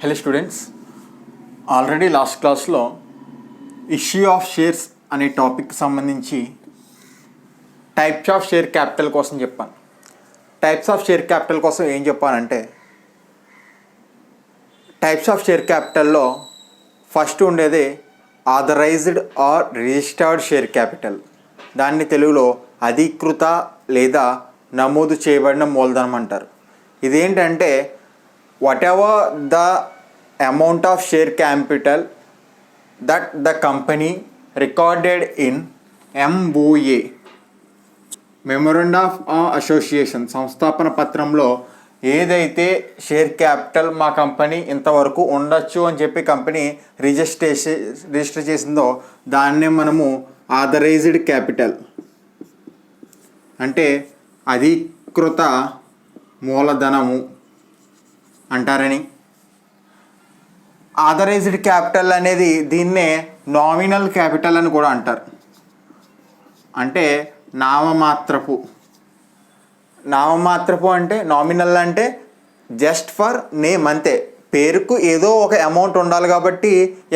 Hello students, already last క్లాస్లో issue of shares అనే topic సంబంధించి టైప్స్ ఆఫ్ షేర్ క్యాపిటల్ కోసం చెప్పాను. టైప్స్ ఆఫ్ షేర్ క్యాపిటల్ కోసం ఏం చెప్పానంటే, టైప్స్ ఆఫ్ షేర్ క్యాపిటల్లో ఫస్ట్ ఉండేది authorised or registered share capital. దాన్ని తెలుగులో అధీకృత లేదా నమోదు చేయబడిన మూలధనం అంటారు. ఇదేంటంటే whatever the amount of share capital that the company recorded in MOA memorandum of association సంస్థాపన పత్రంలో ఏదైతే షేర్ క్యాపిటల్ మా కంపెనీ ఇంతవరకు ఉండొచ్చు అని చెప్పి కంపెనీ రిజిస్టర్ చేసిందో దాన్నే మనము ఆథరైజ్డ్ క్యాపిటల్ అంటే అధీకృత మూలధనము అంటారని. ఆథరైజ్డ్ క్యాపిటల్ అనేది దీన్నే నామినల్ క్యాపిటల్ అని కూడా అంటారు. అంటే నామమాత్రపు అంటే నామినల్ అంటే జస్ట్ ఫర్ నేమ్ అంతే, పేరుకు ఏదో ఒక అమౌంట్ ఉండాలి కాబట్టి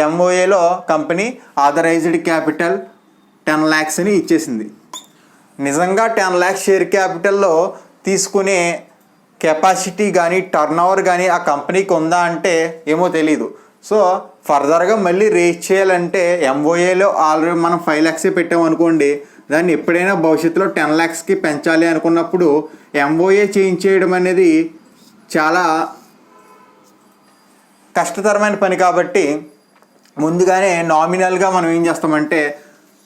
ఎంఓఏలో కంపెనీ ఆథరైజ్డ్ క్యాపిటల్ 10 lakhs అని ఇచ్చేసింది. నిజంగా 10 lakhs షేర్ క్యాపిటల్లో తీసుకునే కెపాసిటీ కానీ టర్న్ ఓవర్ కానీ ఆ కంపెనీకి ఉందా అంటే ఏమో తెలీదు. సో ఫర్దర్గా మళ్ళీ రేజ్ చేయాలంటే ఎంఓఏలో ఆల్రెడీ మనం 5 lakhs పెట్టామనుకోండి, దాన్ని ఎప్పుడైనా భవిష్యత్తులో 10 lakhsకి పెంచాలి అనుకున్నప్పుడు ఎంఓఏ చేయించేయడం అనేది చాలా కష్టతరమైన పని. కాబట్టి ముందుగానే నామినల్గా మనం ఏం చేస్తామంటే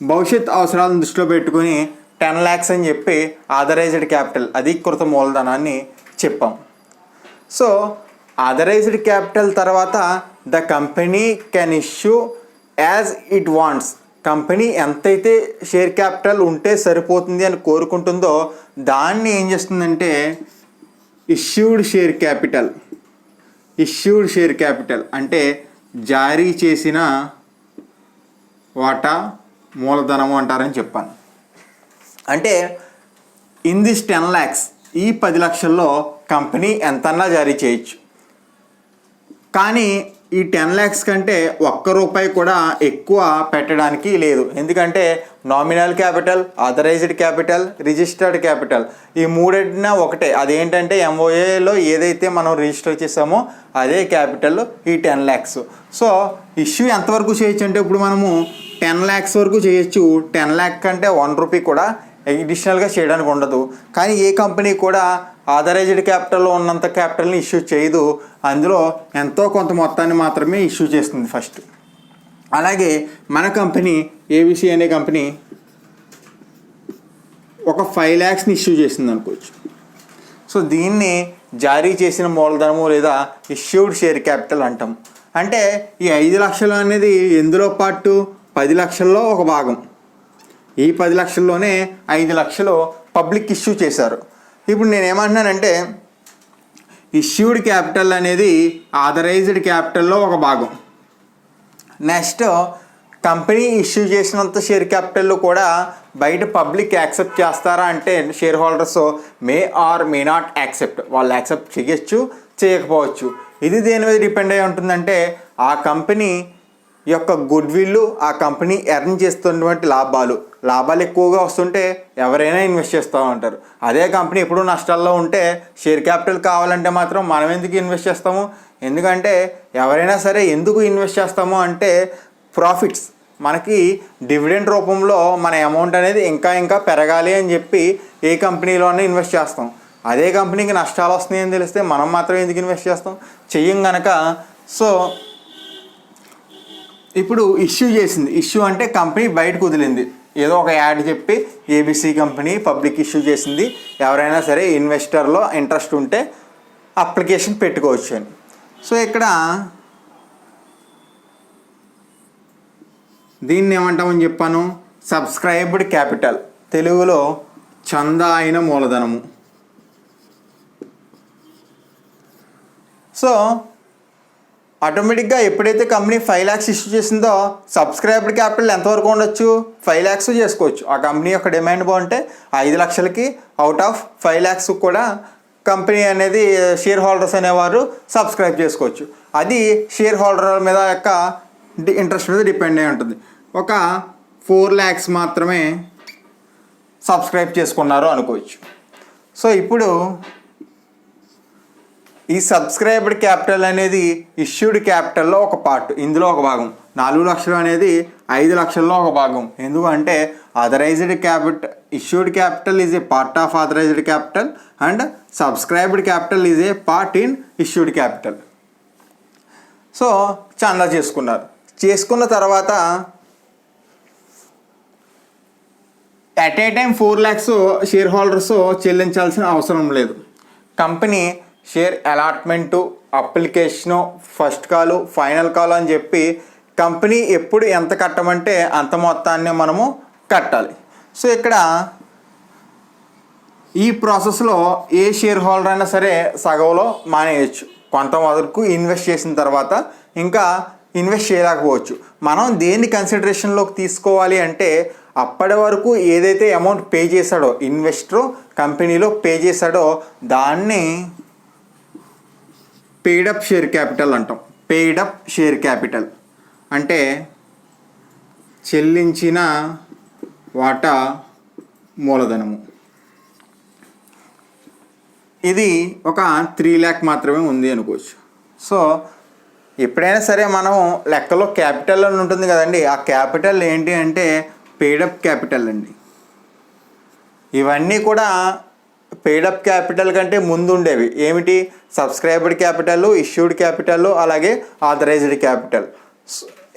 భవిష్యత్ అవసరాలను దృష్టిలో పెట్టుకుని 10 lakhs అని చెప్పి ఆథరైజ్డ్ క్యాపిటల్ అధీకృత మూలధనాన్ని చెప్పాం. సో ఆథరైజ్డ్ క్యాపిటల్ తర్వాత the company can issue as it wants. Company ఎంతైతే షేర్ క్యాపిటల్ ఉంటే సరిపోతుంది అని కోరుకుంటుందో దాన్ని ఏం చేస్తుందంటే ఇష్యూడ్ షేర్ క్యాపిటల్ అంటే జారీ చేసిన వాటా మూలధనము అంటారని చెప్పాను. అంటే ఇన్ దిస్ 10 lakhs ఈ 10 లక్షల్లో కంపెనీ ఎంతన్నా జారీ చేయొచ్చు. కానీ ఈ 10 lakhs కంటే ₹1 కూడా ఎక్కువ పెట్టడానికి లేదు. ఎందుకంటే nominal capital, authorised capital, registered capital ఈ మూడింటిన ఒకటే. అదేంటంటే ఎంఓఏలో ఏదైతే మనం రిజిస్టర్ చేసామో అదే క్యాపిటల్ ఈ 10 lakhs. సో ఇష్యూ ఎంతవరకు చేయొచ్చు అంటే ఇప్పుడు మనము 10 lakhs వరకు చేయొచ్చు. 10 lakh కంటే ₹1 కూడా అడిషనల్గా చేయడానికి ఉండదు. కానీ ఏ కంపెనీ కూడా ఆథరైజ్డ్ క్యాపిటల్లో ఉన్నంత క్యాపిటల్ని ఇష్యూ చేయదు. అందులో ఎంతో కొంత మొత్తాన్ని మాత్రమే ఇష్యూ చేస్తుంది ఫస్ట్. అలాగే మన కంపెనీ ఏబిసి అనే కంపెనీ ఒక 5 lakhsని ఇష్యూ చేసింది అనుకోవచ్చు. సో దీన్ని జారీ చేసిన మూలధనము లేదా ఇష్యూడ్ షేర్ క్యాపిటల్ అంటాం. అంటే ఈ 5 లక్షలు అనేది ఎందులో పాటు 10 లక్షల్లో ఒక భాగం. ఈ 10 లక్షల్లోనే 5 లక్షలు పబ్లిక్ ఇష్యూ చేశారు. ఇప్పుడు నేను ఏమంటున్నానంటే ఇష్యూడ్ క్యాపిటల్ అనేది ఆథరైజ్డ్ క్యాపిటల్లో ఒక భాగం. నెక్స్ట్ కంపెనీ ఇష్యూ చేసినంత షేర్ క్యాపిటల్లో కూడా బయట పబ్లిక్ యాక్సెప్ట్ చేస్తారా అంటే share holders may or may not accept. వాళ్ళు యాక్సెప్ట్ చేయొచ్చు, చేయకపోవచ్చు. ఇది దేని మీద డిపెండ్ అయి ఉంటుందంటే ఆ కంపెనీ యొక్క గుడ్ విల్, ఆ కంపెనీ ఎర్న్ చేస్తున్నటువంటి లాభాలు ఎక్కువగా వస్తుంటే ఎవరైనా ఇన్వెస్ట్ చేస్తూ ఉంటారు. అదే కంపెనీ ఎప్పుడూ నష్టాల్లో ఉంటే షేర్ క్యాపిటల్ కావాలంటే మాత్రం మనం ఎందుకు ఇన్వెస్ట్ చేస్తాము? ఎందుకంటే ఎవరైనా సరే ఎందుకు ఇన్వెస్ట్ చేస్తాము అంటే ప్రాఫిట్స్, మనకి డివిడెండ్ రూపంలో మన అమౌంట్ అనేది ఇంకా పెరగాలి అని చెప్పి ఏ కంపెనీలోనే ఇన్వెస్ట్ చేస్తాం. అదే కంపెనీకి నష్టాలు వస్తున్నాయని తెలిస్తే మనం మాత్రం ఎందుకు ఇన్వెస్ట్ చేస్తాం? చెయ్యం కనుక. సో ఇప్పుడు ఇష్యూ చేసింది. ఇష్యూ అంటే కంపెనీ బయటకు వదిలింది. ఏదో ఒక యాడ్ చెప్పి ఏబిసి కంపెనీ పబ్లిక్ ఇష్యూ చేసింది, ఎవరైనా సరే ఇన్వెస్టర్లో ఇంట్రెస్ట్ ఉంటే అప్లికేషన్ పెట్టుకోవచ్చు అని. సో ఇక్కడ దీన్ని ఏమంటామని చెప్పాను? సబ్స్క్రైబ్డ్ క్యాపిటల్, తెలుగులో చందా అయిన మూలధనము. సో ఆటోమేటిక్గా ఎప్పుడైతే కంపెనీ 5 lakhs ఇష్యూ చేసిందో సబ్స్క్రైబ్డ్ క్యాపిటల్ ఎంతవరకు ఉండొచ్చు? 5 lakhs చేసుకోవచ్చు. ఆ కంపెనీ యొక్క డిమాండ్ బాగుంటే 5 లక్షలకి అవుట్ ఆఫ్ 5 lakhs కూడా కంపెనీ అనేది షేర్ హోల్డర్స్ అనేవారు సబ్స్క్రైబ్ చేసుకోవచ్చు. అది షేర్ హోల్డర్ మీద యొక్క ఇంట్రెస్ట్ మీద డిపెండ్ అయి ఉంటుంది. ఒక 4 lakhs మాత్రమే సబ్స్క్రైబ్ చేసుకున్నారు అనుకోవచ్చు. సో ఇప్పుడు ఈ సబ్స్క్రైబ్డ్ క్యాపిటల్ అనేది ఇష్యూడ్ క్యాపిటల్లో ఒక పార్ట్, ఇందులో ఒక భాగం. 4 లక్షలు అనేది 5 లక్షల్లో ఒక భాగం. ఎందుకంటే authorised capital, issued capital is a part of authorised capital and subscribed capital is a part in issued capital. So చందా చేసుకున్న తర్వాత at a time 4 lakhs share holders చెల్లించాల్సిన అవసరం లేదు. Company share allotment, application, first call, final call అని చెప్పి company ఎప్పుడు ఎంత కట్టమంటే అంత మొత్తాన్ని మనము కట్టాలి. సో ఇక్కడ ఈ ప్రాసెస్లో ఏ షేర్ హోల్డర్ అయినా సరే సగంలో మానేయచ్చు. కొంతవరకు ఇన్వెస్ట్ చేసిన తర్వాత ఇంకా ఇన్వెస్ట్ చేయలేకపోవచ్చు. మనం దేన్ని కన్సిడరేషన్లోకి తీసుకోవాలి అంటే అప్పటి వరకు ఏదైతే అమౌంట్ పే చేశాడో ఇన్వెస్టర్ కంపెనీలో పే చేశాడో దాన్ని పెయిడప్ షేర్ క్యాపిటల్ అంటాం. పెయిడప్ షేర్ క్యాపిటల్ అంటే చెల్లించిన వాటా మూలధనము. ఇది ఒక 3 lakh మాత్రమే ఉంది అనుకోవచ్చు. సో ఎప్పుడైనా సరే మనం లెక్కలో క్యాపిటల్ అని ఉంటుంది కదండి, ఆ క్యాపిటల్ ఏంటి అంటే పెయిడప్ క్యాపిటల్ అండి. ఇవన్నీ కూడా పెయిడప్ క్యాపిటల్ కంటే ముందు ఉండేవి. ఏమిటి? సబ్స్క్రైబ్డ్ క్యాపిటల్, ఇష్యూడ్ క్యాపిటల్, అలాగే ఆథరైజ్డ్ క్యాపిటల్.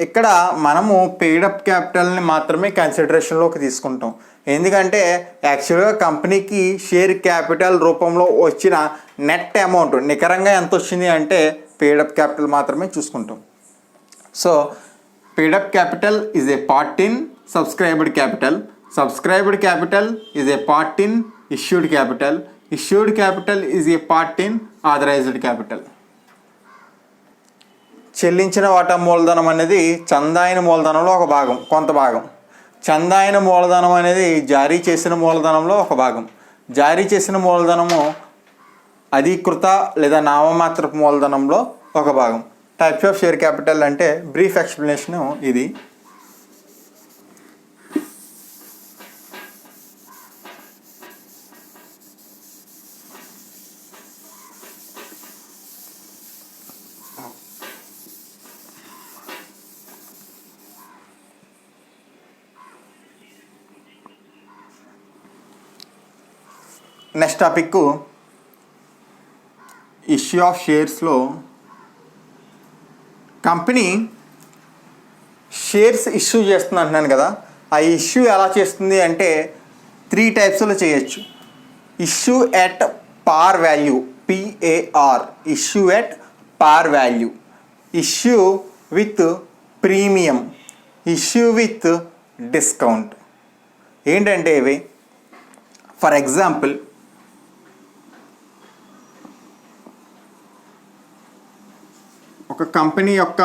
ఇక్కడ మనము పెయిడప్ క్యాపిటల్ని మాత్రమే కన్సిడరేషన్లోకి తీసుకుంటాం. ఎందుకంటే యాక్చువల్గా కంపెనీకి షేర్ క్యాపిటల్ రూపంలో వచ్చిన నెట్ అమౌంట్ నికరంగా ఎంత వచ్చింది అంటే పెయిడప్ క్యాపిటల్ మాత్రమే చూసుకుంటాం. So paid up capital is a part in subscribed capital, subscribed capital is a part in issued capital, issued capital is a part in authorised capital. చెల్లించిన వాటా మూలధనం అనేది చందాయిన మూలధనంలో ఒక భాగం, కొంత భాగం. చందాయిన మూలధనం అనేది జారీ చేసిన మూలధనంలో ఒక భాగం. జారీ చేసిన మూలధనము అధీకృత లేదా నామమాత్రపు మూలధనంలో ఒక భాగం. టైప్స్ ఆఫ్ షేర్ క్యాపిటల్ అంటే బ్రీఫ్ ఎక్స్ప్లెనేషన్ ఇది. నెక్స్ట్ టాపిక్ ఇష్యూ ఆఫ్ షేర్స్లో కంపెనీ షేర్స్ ఇష్యూ చేస్తుంది అంటున్నాను కదా, ఆ ఇష్యూ ఎలా చేస్తుంది అంటే 3 typesలో చేయొచ్చు. ఇష్యూ ఎట్ పార్ వాల్యూ, PAR, ఇష్యూ ఎట్ పార్ value, issue with premium, issue with discount. ఏంటంటే ఇవి ఫర్ ఎగ్జాంపుల్ ఒక కంపెనీ యొక్క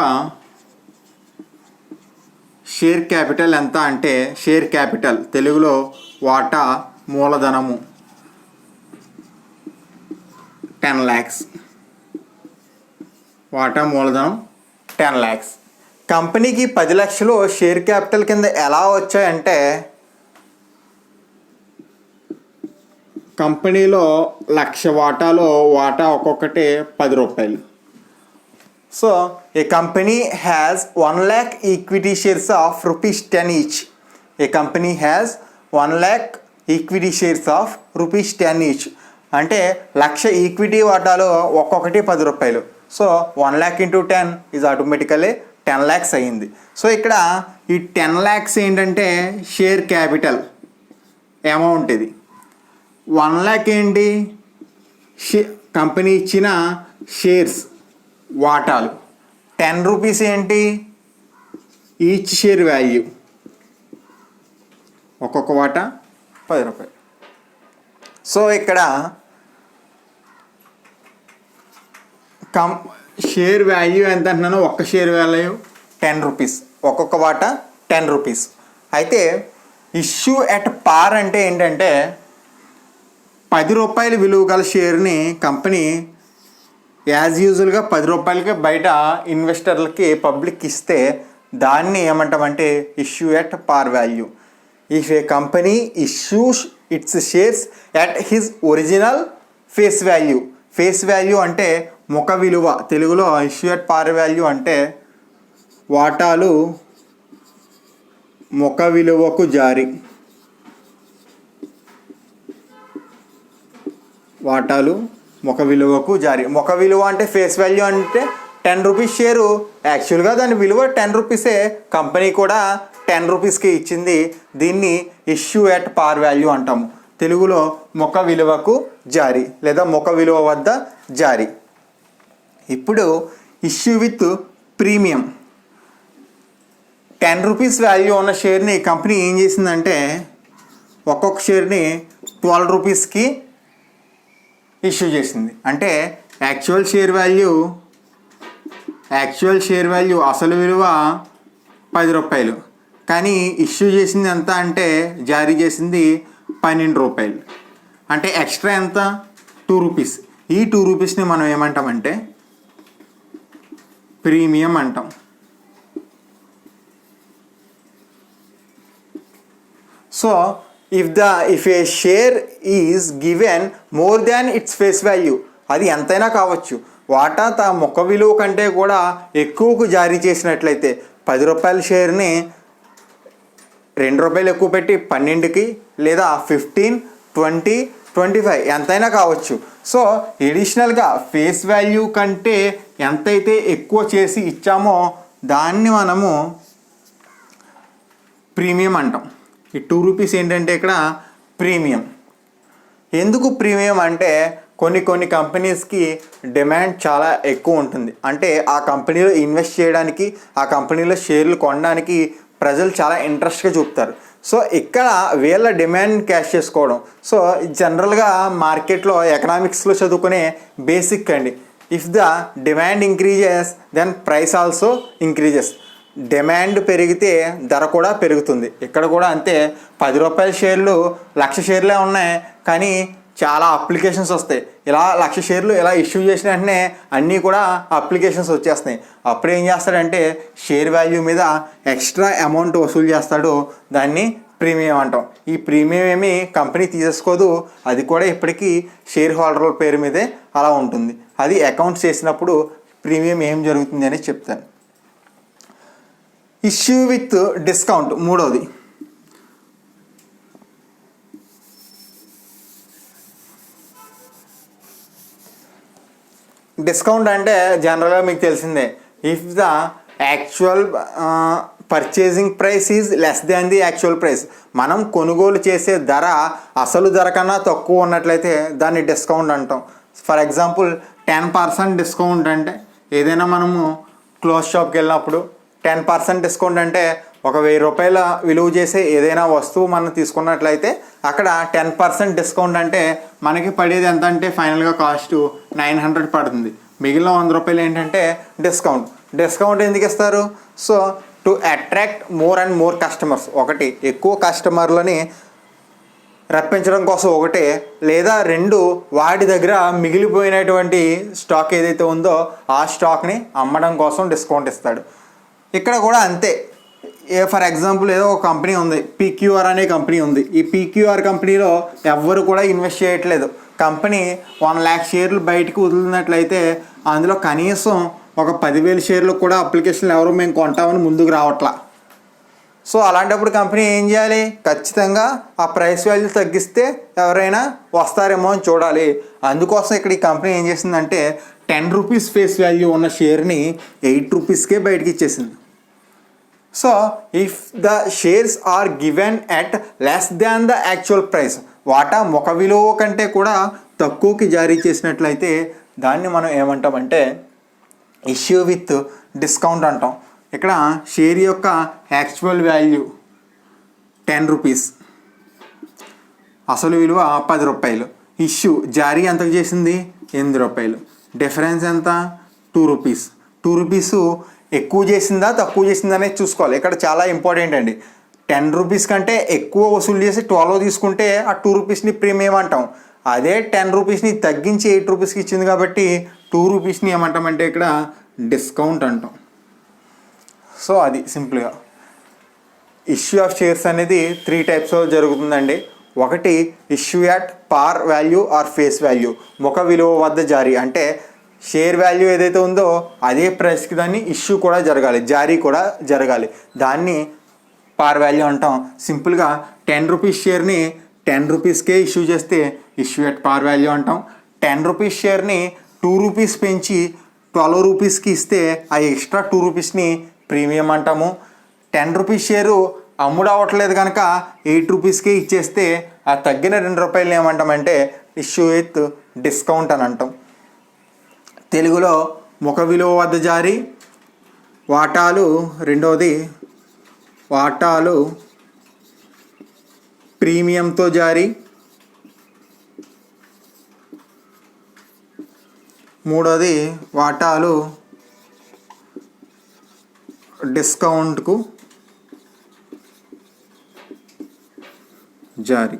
షేర్ క్యాపిటల్ ఎంత అంటే షేర్ క్యాపిటల్ తెలుగులో వాటా మూలధనము 10 lakhs. వాటా మూలధనం 10 lakhs. కంపెనీకి 10 లక్షలు షేర్ క్యాపిటల్ కింద ఎలా వచ్చాయంటే కంపెనీలో 1,00,000 వాటాలో వాటా ఒక్కొక్కటి 10 రూపాయలు. So a company has 1 lakh equity shares of ₹10 each. A company has 1 lakh equity shares of ₹10 each. అంటే 1,00,000 ఈక్విటీ వాటాలు ఒక్కొక్కటి 10 రూపాయలు. So 1 lakh into 10 is automatically 10 lakhs అయ్యింది. సో ఇక్కడ ఈ 10 lakhs ఏంటంటే షేర్ క్యాపిటల్ అమౌంట్. ఇది 1 lakh ఏంటి కంపెనీ ఇచ్చిన షేర్స్ వాటాలు. 10 రూపీస్ ఏంటి ఈచ్ షేర్ వాల్యూ, ఒక్కొక్క వాటా 10 రూపాయలు. సో ఇక్కడ షేర్ వాల్యూ ఎంత అంటున్నాను, ఒక్క షేర్ వాల్యూ 10 రూపీస్, ఒక్కొక్క వాటా 10 రూపీస్. అయితే ఇష్యూ ఎట్ పార్ అంటే ఏంటంటే రూ. 10 విలువ గల షేర్ని కంపెనీ యాజ్ యూజువల్గా రూ. 10 బయట ఇన్వెస్టర్లకి పబ్లిక్ ఇస్తే దాన్ని ఏమంటామంటే ఇష్యూ ఎట్ పార్ value. If A company issues it's shares at his original face value. Face value అంటే ముఖ విలువ, తెలుగులో ఇష్యూ ఎట్ పార్ వాల్యూ అంటే వాటాలు ముఖ విలువకు జారీ. వాటాలు ముఖ విలువకు జారీ. ముఖ విలువ అంటే ఫేస్ వాల్యూ అంటే రూ. 10 షేరు, యాక్చువల్గా దాని విలువ రూ. కంపెనీ కూడా రూపీస్కి ఇచ్చింది. దీన్ని ఇష్యూ ఎట్ పార్ వాల్యూ అంటాము. తెలుగులో ముఖ విలువకు జారీ లేదా ముఖ విలువ వద్ద జారీ. ఇప్పుడు issue with premium. Rupees value ఉన్న షేర్ని కంపెనీ ఏం చేసిందంటే ఒక్కొక్క షేర్ని రూపీస్కి ఇష్యూ చేసింది. అంటే యాక్చువల్ షేర్ వాల్యూ అసలు విలువ రూ. 10, కానీ ఇష్యూ చేసింది ఎంత అంటే జారీ చేసింది రూ. 12. అంటే ఎక్స్ట్రా ఎంత? రూపీస్. ఈ రూపీస్ని మనం ఏమంటామంటే ప్రీమియం అంటాం. So if A share is given more than its face value, అది ఎంతైనా కావచ్చు, వాటా ముఖ విలువ కంటే కూడా ఎక్కువకు జారీ చేసినట్లయితే రూ. 10 షేర్ని రూ. ఎక్కువ పెట్టి 12కి లేదా 15, 20, 25 ఎంతైనా కావచ్చు. సో ఎడిషనల్గా ఫేస్ వాల్యూ కంటే ఎంతైతే ఎక్కువ చేసి ఇచ్చామో దాన్ని మనము ప్రీమియం అంటాం. ఈ రూపీస్ ఏంటంటే ఇక్కడ ప్రీమియం. ఎందుకు ప్రీమియం అంటే కొన్ని కంపెనీస్కి డిమాండ్ చాలా ఎక్కువ ఉంటుంది. అంటే ఆ కంపెనీలో ఇన్వెస్ట్ చేయడానికి, ఆ కంపెనీలో షేర్లు కొనడానికి ప్రజలు చాలా ఇంట్రెస్ట్గా చూపుతారు. సో ఇక్కడ వీళ్ళ డిమాండ్ క్యాష్ చేసుకోవడం. సో జనరల్గా మార్కెట్లో ఎకనామిక్స్లో చదువుకునే బేసిక్ అండి. If the demand increases then price also increases. Demand పెరిగితే ధర కూడా పెరుగుతుంది. ఇక్కడ కూడా అంతే. రూ. 10 షేర్లు 1,00,000 షేర్లే ఉన్నాయి, కానీ చాలా అప్లికేషన్స్ వస్తాయి. ఇలా 1,00,000 షేర్లు ఇలా ఇష్యూ చేసిన వెంటనే అన్నీ కూడా అప్లికేషన్స్ వచ్చేస్తున్నాయి. అప్పుడు ఏం చేస్తాడంటే షేర్ వాల్యూ మీద ఎక్స్ట్రా అమౌంట్ వసూలు చేస్తాడు. దాన్ని ప్రీమియం అంటాం. ఈ ప్రీమియం ఏమి కంపెనీ తీసేసుకోదు, అది కూడా ఇప్పటికీ షేర్ హోల్డర్ల పేరు మీదే అలా ఉంటుంది. అది అకౌంట్స్ చేసినప్పుడు ప్రీమియం ఏం జరుగుతుంది అని చెప్తాను. ఇష్యూ విత్ డిస్కౌంట్ మూడవది. డిస్కౌంట్ అంటే జనరల్గా మీకు తెలిసిందే. If the actual purchasing price is less than the actual price, మనం కొనుగోలు చేసే ధర అసలు ధర కన్నా తక్కువ ఉన్నట్లయితే దాన్ని డిస్కౌంట్ అంటాం. ఫర్ ఎగ్జాంపుల్ 10% డిస్కౌంట్ అంటే ఏదైనా మనము క్లోత్ షాప్కి వెళ్ళినప్పుడు 10% డిస్కౌంట్ అంటే ఒక ₹1000 విలువ చేసే ఏదైనా వస్తువు మనం తీసుకున్నట్లయితే అక్కడ 10% డిస్కౌంట్ అంటే మనకి పడేది ఎంత అంటే ఫైనల్గా కాస్ట్ 900 పడుతుంది. మిగిలిన ₹100 ఏంటంటే డిస్కౌంట్. డిస్కౌంట్ ఎందుకు ఇస్తారు? So to attract more and more customers. ఒకటి, ఎక్కువ కస్టమర్లని రప్పించడం కోసం ఒకటే, లేదా రెండు, వాడి దగ్గర మిగిలిపోయినటువంటి స్టాక్ ఏదైతే ఉందో ఆ స్టాక్ని అమ్మడం కోసం డిస్కౌంట్ ఇస్తాడు. ఇక్కడ కూడా అంతే. ఫర్ ఎగ్జాంపుల్ ఏదో ఒక కంపెనీ ఉంది, PQR అనే కంపెనీ ఉంది. ఈ PQR కంపెనీలో ఎవ్వరు కూడా ఇన్వెస్ట్ చేయట్లేదు. కంపెనీ 1,00,000 షేర్లు బయటకు వదిలినట్లయితే అందులో కనీసం ఒక 10,000 షేర్లు కూడా అప్లికేషన్లు ఎవరు మేము కొంటామని ముందుకు రావట్లా. సో అలాంటప్పుడు కంపెనీ ఏం చేయాలి? ఖచ్చితంగా ఆ ప్రైస్ వాల్యూ తగ్గిస్తే ఎవరైనా వస్తారేమో అని చూడాలి. అందుకోసం ఇక్కడ ఈ కంపెనీ ఏం చేసిందంటే ₹10 ఫేస్ వాల్యూ ఉన్న షేర్ని ₹8కే బయటకి ఇచ్చేసింది. So if the shares are given at less than the actual price, వాటా ముఖ విలువ కంటే కూడా తక్కువకి జారీ చేసినట్లయితే దాన్ని మనం ఏమంటామంటే ఇష్యూ విత్ డిస్కౌంట్ అంటాం. ఇక్కడ షేర్ యొక్క యాక్చువల్ వాల్యూ ₹10, అసలు విలువ ₹10. ఇష్యూ జారీ ఎంతకు చేసింది? ₹8. డిఫరెన్స్ ఎంత? ₹2. ఎక్కువ చేసిందా తక్కువ చేసిందా అనేది చూసుకోవాలి. ఇక్కడ చాలా ఇంపార్టెంట్ అండి. ₹10 కంటే ఎక్కువ వసూలు చేసి 12 తీసుకుంటే ఆ ₹2ని ప్రీమియం అంటాం. అదే 10 రూపీస్ని తగ్గించి 8 రూపీస్కి ఇచ్చింది కాబట్టి 2 రూపీస్ని ఏమంటామంటే ఇక్కడ డిస్కౌంట్ అంటాం. సో అది సింపుల్గా ఇష్యూ ఆఫ్ షేర్స్ అనేది 3 టైప్స్లో జరుగుతుందండి. ఒకటి issue at par value or face value, ముఖ విలువ వద్ద జారీ. అంటే షేర్ వాల్యూ ఏదైతే ఉందో అదే ప్రైస్కి దాన్ని ఇష్యూ కూడా జరగాలి, జారీ కూడా జరగాలి. దాన్ని పార్ వాల్యూ అంటాం. సింపుల్గా 10 రూపీస్ షేర్ని 10 రూపీస్కే ఇష్యూ చేస్తే ఇష్యూ అట్ పార్ వాల్యూ అంటాం. 10 రూపీస్ షేర్ని 2 రూపీస్ పెంచి 12 రూపీస్కి ఇస్తే ఆ ఎక్స్ట్రా 2 రూపీస్ని ప్రీమియం అంటాము. 10 రూపీస్ షేరు అమ్ముడు అవ్వట్లేదు కనుక 8 రూపీస్కే ఇచ్చేస్తే ఆ తగ్గిన 2 రూపాయలు ఏమంటామంటే ఇష్యూ విత్ డిస్కౌంట్ అని అంటాం. తెలుగులో ముఖ విలువ వద్ద జారీ, వాటాలు రెండవది వాటాలు ప్రీమియంతో జారీ, మూడోది వాటాలు డిస్కౌంట్కు జారీ.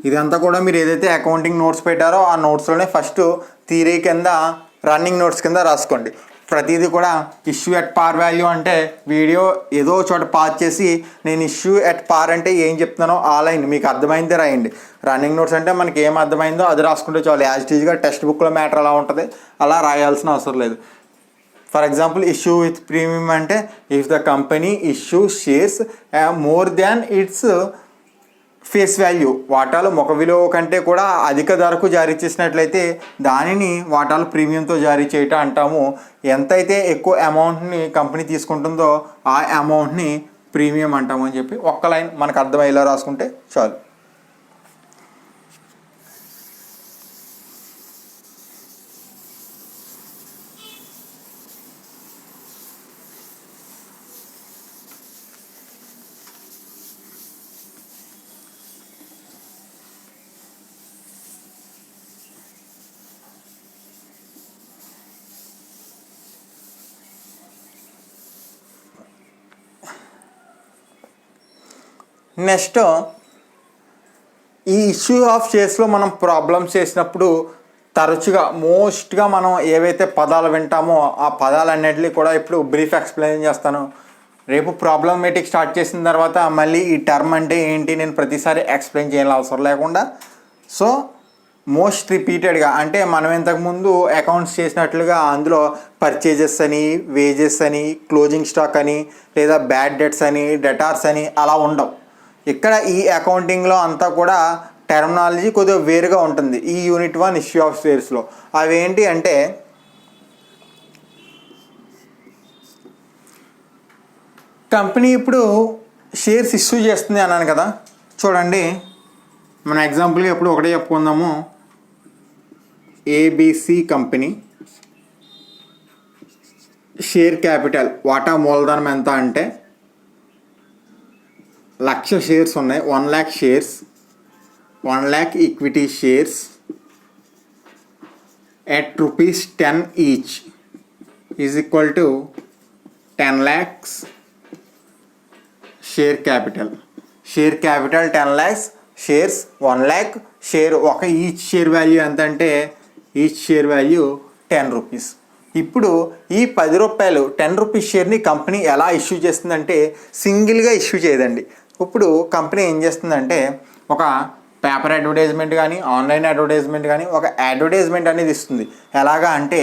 ఇదంతా కూడా మీరు ఏదైతే అకౌంటింగ్ నోట్స్ పెట్టారో ఆ నోట్స్లోనే ఫస్ట్ థియరీ కింద రన్నింగ్ నోట్స్ కింద రాసుకోండి. ప్రతిదీ కూడా ఇష్యూ ఎట్ పార్ వాల్యూ అంటే వీడియో ఏదో చోట పాజ్ చేసి నేను ఇష్యూ ఎట్ పార్ అంటే ఏం చెప్తున్నానో ఆ లైన్ మీకు అర్థమైందే రాయండి. రన్నింగ్ నోట్స్ అంటే మనకి ఏం అర్థమైందో అది రాసుకుంటే చాలు. యాజ్ ఇట్ ఈజ్గా టెక్స్ట్ బుక్లో మ్యాటర్ ఎలా ఉంటుంది అలా రాయాల్సిన అవసరం లేదు. For example issue with premium అంటే if the company issue shares more than its face value, వాటాలు ముఖ విలువ కంటే కూడా అధిక ధరకు జారీ చేసినట్లయితే దానిని వాటాలు ప్రీమియంతో జారీ చేయటం అంటాము. ఎంతైతే ఎక్కువ అమౌంట్ని కంపెనీ తీసుకుంటుందో ఆ అమౌంట్ని ప్రీమియం అంటాము అని చెప్పి ఒక్క లైన్ మనకు అర్థమయ్యేలా రాసుకుంటే చాలు. నెక్స్ట్ ఈ ఇష్యూ ఆఫ్ షేర్స్లో మనం ప్రాబ్లమ్స్ చేసినప్పుడు తరచుగా మోస్ట్గా మనం ఏవైతే పదాలు వింటామో ఆ పదాలన్నిటినీ కూడా ఇప్పుడు బ్రీఫ్ ఎక్స్ప్లెయిన్ చేస్తాను. రేపు ప్రాబ్లమేటిక్ స్టార్ట్ చేసిన తర్వాత మళ్ళీ ఈ టర్మ్ అంటే ఏంటి నేను ప్రతిసారి ఎక్స్ప్లెయిన్ చేయాల్సిన అవసరం లేకుండా సో మోస్ట్ రిపీటెడ్గా అంటే మనం ఇంతకుముందు అకౌంట్స్ చేసినట్లుగా అందులో పర్చేజెస్ అని, వేజెస్ అని, క్లోజింగ్ స్టాక్ అని, లేదా బ్యాడ్ డెట్స్ అని, డెటార్స్ అని అలా ఉండవు. ఇక్కడ ఈ అకౌంటింగ్లో అంతా కూడా టెర్మినాలజీ కొద్దిగా వేరుగా ఉంటుంది. ఈ యూనిట్ 1 ఇష్యూ ఆఫ్ షేర్స్లో అవేంటి అంటే కంపెనీ ఇప్పుడు షేర్స్ ఇష్యూ చేస్తుంది అన్నాను కదా. చూడండి మన ఎగ్జాంపుల్గా ఎప్పుడు ఒకటే చెప్పుకుందాము. ఏబిసి కంపెనీ షేర్ క్యాపిటల్ వాటా మూలధనం ఎంత అంటే 1,00,000 షేర్స్ ఉన్నాయి. 1 lakh shares, 1 lakh equity shares at ₹10 each is equal to 10 lakhs share capital. Share capital 10 lakhs, shares 1 lakh. Share ఒక ఈచ్ షేర్ వాల్యూ ఎంత అంటే ఈచ్ షేర్ వాల్యూ 10 రూపీస్. ఇప్పుడు ఈ 10 రూపాయలు 10 రూపీస్ షేర్ని కంపెనీ ఎలా ఇష్యూ చేస్తుందంటే సింగిల్గా ఇష్యూ చేయదండి. ఇప్పుడు కంపెనీ ఏం చేస్తుందంటే ఒక పేపర్ అడ్వర్టైజ్మెంట్ కానీ, ఆన్లైన్ అడ్వర్టైజ్మెంట్ కానీ ఒక అడ్వర్టైజ్మెంట్ అనేది ఇస్తుంది. ఎలాగా అంటే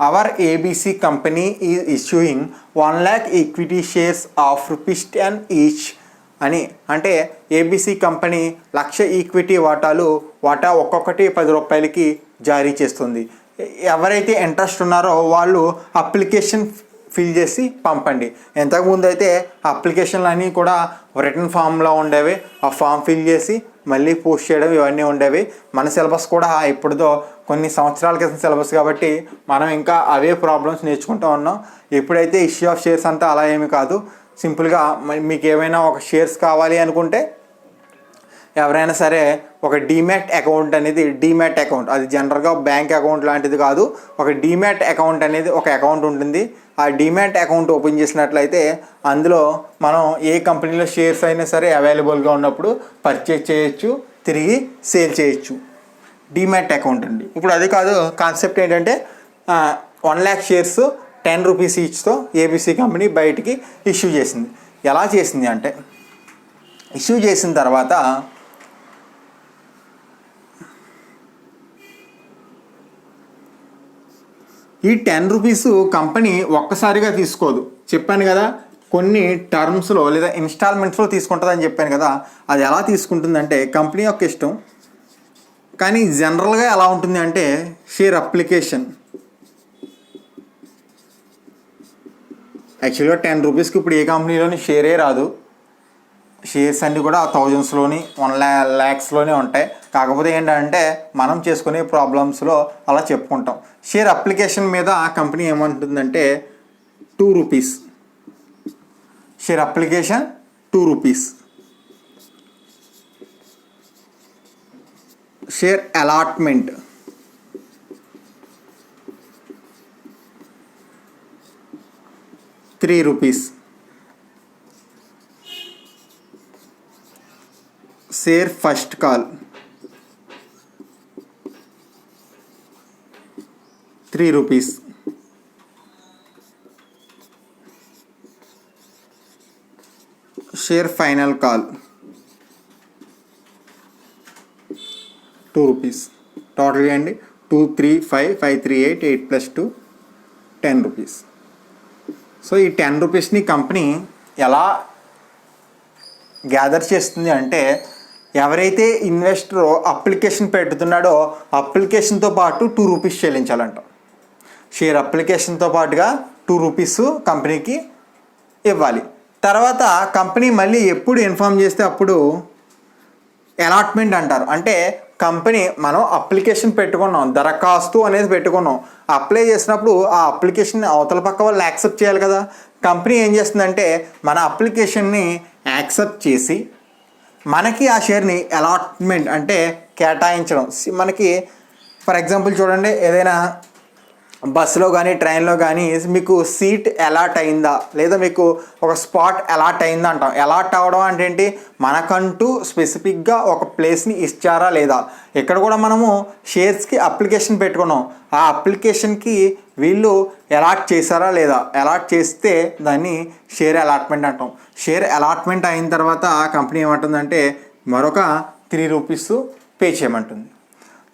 our ABC company is issuing 1 lakh equity shares of ₹10 each అని. అంటే ఏబిసి కంపెనీ 1,00,000 ఈక్విటీ వాటా ఒక్కొక్కటి 10 రూపాయలకి జారీ చేస్తుంది. ఎవరైతే ఇంట్రెస్ట్ ఉన్నారో వాళ్ళు అప్లికేషన్ ఫిల్ చేసి పంపండి. ఇంతకుముందు అయితే అప్లికేషన్లు అన్నీ కూడా రిటర్న్ ఫామ్లో ఉండేవి. ఆ ఫామ్ ఫిల్ చేసి మళ్ళీ పోస్ట్ చేయడం ఇవన్నీ ఉండేవి. మన సిలబస్ కూడా ఇప్పుడుతో కొన్ని సంవత్సరాల క్రితం సిలబస్ కాబట్టి మనం ఇంకా అవే ప్రాబ్లమ్స్ నేర్చుకుంటూ ఉన్నాం. ఎప్పుడైతే ఇష్యూ ఆఫ్ షేర్స్ అంతా అలా ఏమి కాదు. సింపుల్గా మీకు ఏమైనా ఒక షేర్స్ కావాలి అనుకుంటే ఎవరైనా సరే ఒక డీమ్యాట్ అకౌంట్ అనేది డీమ్యాట్ అకౌంట్ అది జనరల్గా బ్యాంక్ అకౌంట్ లాంటిది కాదు. ఒక డీమ్యాట్ అకౌంట్ అనేది ఒక అకౌంట్ ఉంటుంది. ఆ డీమ్యాట్ అకౌంట్ ఓపెన్ చేసినట్లయితే అందులో మనం ఏ కంపెనీలో షేర్స్ అయినా సరే అవైలబుల్గా ఉన్నప్పుడు పర్చేజ్ చేయొచ్చు, తిరిగి సేల్ చేయొచ్చు. డీమ్యాట్ అకౌంట్ అండి. ఇప్పుడు అది కాదు, కాన్సెప్ట్ ఏంటంటే 1 lakh షేర్స్ 10 రూపీస్ ఈచ్తో ఏబీసీ కంపెనీ బయటికి ఇష్యూ చేసింది. ఎలా చేసింది అంటే, ఇష్యూ చేసిన తర్వాత ఈ 10 రూపీస్ కంపెనీ ఒక్కసారిగా తీసుకోదు. చెప్పాను కదా, కొన్ని టర్మ్స్లో లేదా ఇన్స్టాల్మెంట్స్లో తీసుకుంటుందని చెప్పాను కదా. అది ఎలా తీసుకుంటుందంటే కంపెనీ యొక్క ఇష్టం. కానీ జనరల్గా ఎలా ఉంటుంది అంటే, షేర్ అప్లికేషన్ యాక్చువల్గా 10 రూపీస్కి ఇప్పుడు ఏ కంపెనీలోని షేరే రాదు. షేర్స్ అన్నీ కూడా థౌజండ్స్లోని 1 lakhsలోనే ఉంటాయి. కాకపోతే ఏంటంటే మనం చేసుకునే ప్రాబ్లమ్స్లో అలా చెప్పుకుంటాం. షేర్ అప్లికేషన్ మీద కంపెనీ ఏమంటుందంటే 2 rupees. Share application 2 rupees. Share allotment ₹3. Share first call ₹3. Share final call 2 rupees. టోటల్గా అండి 2, 3, 5, 5, 3, 8, 8 + 2 10 రూపీస్. సో ఈ 10 రూపీస్ని కంపెనీ ఎలా గ్యాదర్ చేస్తుంది అంటే, ఎవరైతే ఇన్వెస్టర్ అప్లికేషన్ పెడుతున్నాడో అప్లికేషన్తో పాటు 2 రూపీస్ చెల్లించాలంట. షేర్ అప్లికేషన్తో పాటుగా 2 రూపీస్ కంపెనీకి ఇవ్వాలి. తర్వాత కంపెనీ మళ్ళీ ఎప్పుడు ఇన్ఫామ్ చేస్తే అప్పుడు అలాట్మెంట్ అంటారు. అంటే కంపెనీ మనం అప్లికేషన్ పెట్టుకున్నాం, దరఖాస్తు అనేది పెట్టుకున్నాం, అప్లై చేసినప్పుడు ఆ అప్లికేషన్ అవతల పక్క వాళ్ళు యాక్సెప్ట్ చేయాలి కదా. కంపెనీ ఏం చేస్తుందంటే మన అప్లికేషన్ని యాక్సెప్ట్ చేసి మనకి ఆ షేర్ని అలాట్మెంట్ అంటే కేటాయించడం. మనకి ఫర్ ఎగ్జాంపుల్ చూడండి, ఏదైనా బస్సులో కానీ ట్రైన్లో కానీ మీకు సీట్ అలాట్ అయిందా లేదా మీకు ఒక స్పాట్ అలాట్ అయిందా అంటాం. అలాట్ అవ్వడం అంటే ఏంటి, మనకంటూ స్పెసిఫిక్గా ఒక ప్లేస్ని ఇచ్చారా లేదా. ఇక్కడ కూడా మనము షేర్స్కి అప్లికేషన్ పెట్టుకున్నాం, ఆ అప్లికేషన్కి వీళ్ళు అలాట్ చేశారా లేదా. అలాట్ చేస్తే దాన్ని షేర్ అలాట్మెంట్ అంటాం. షేర్ అలాట్మెంట్ అయిన తర్వాత ఆ కంపెనీ ఏమంటుందంటే మరొక 3 రూపీస్ పే చేయమంటుంది.